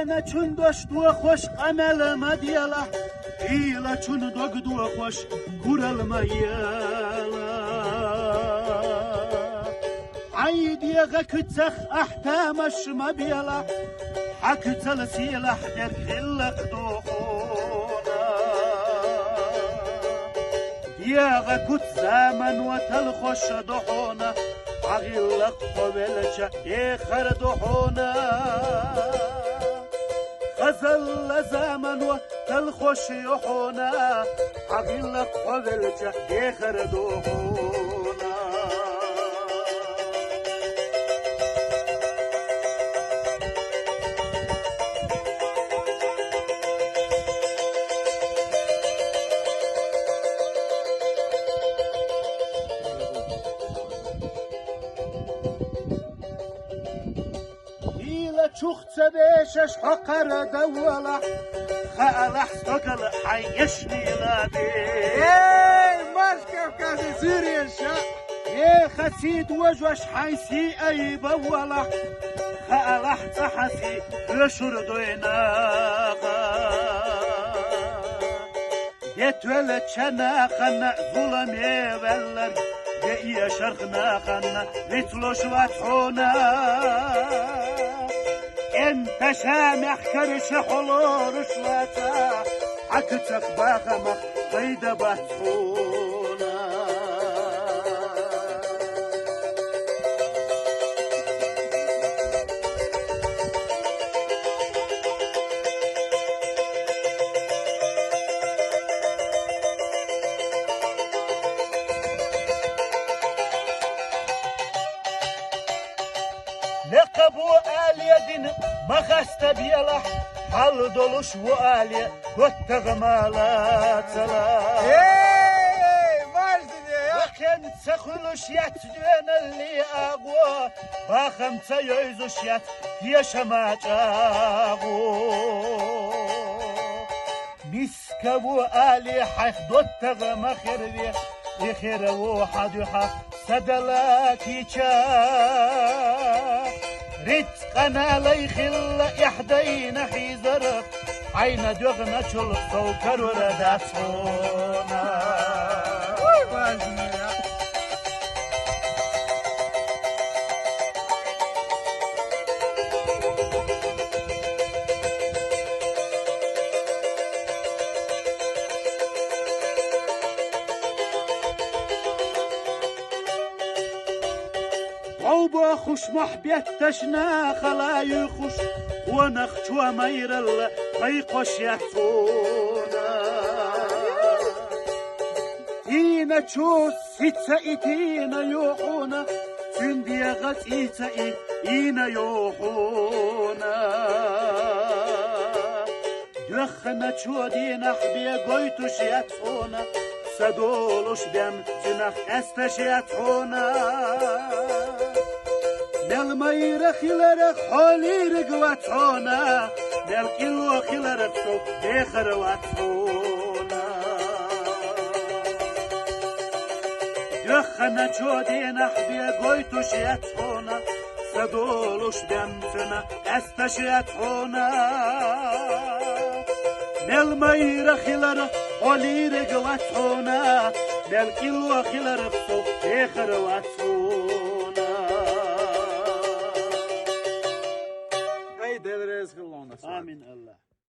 نه چون داشت دو خوش عمل ما دیالا ایلا چون دو خوش کورل ما یالا عید یغا کتخ احتامش ما بیالا حکتل سیلا در خلق دوخونا یغا کت زمن و تل خوش دوخونا عغلق قبلش اخر دوخونا غزل زمن و تل خوش يحونا عقلك قبل يخر دوهونا إلى شخت بيشش حقر دولة خالح استقل حيشني لابي ماسكة كاسي سوريا الشاء خسيد وجوش حيسي أي بولة خالح تحسي يشرد يناقا يتولد شناخنا ظلم يبلن يا شرخنا خنا لتلوش واتحونا انت سامح كرش حلور شلاتا عكتك باغمك بيد باتحونا لقبو آلية مخست بيلا حل دولش وآلية والتغمالات وكان تخلش يتدين اللي أقوى باخم تيزش يت هي شماج أقوى مسكبو آلي حيخ دوتغم خيري يخير وحد يحق سدلاكي رزقنا لي خل إحدينا حيزرق عين دغنا شل سوكر رداتنا عوبا خوش محبيتشنا خلاي خوش ونخش ومير الله بيقش يحفونا إينا تشوس إتينا يوحونا سندي غت إينا يوحونا دخنا تشو دينا حبيا قويتوش يحفونا سدولوش بيم جنخ استش يحفونا نل مير خيلر خالي رقواتونا نل كيلو خيلر سو اخر واتونا دخنا جودينا حبي قويتوش ياتونا سدولوش بيمتنا استش ياتونا نل مير خيلر خالي رقواتونا نل كيلو خيلر سو اخر واتونا Devre ezgil olmasın. آمين الله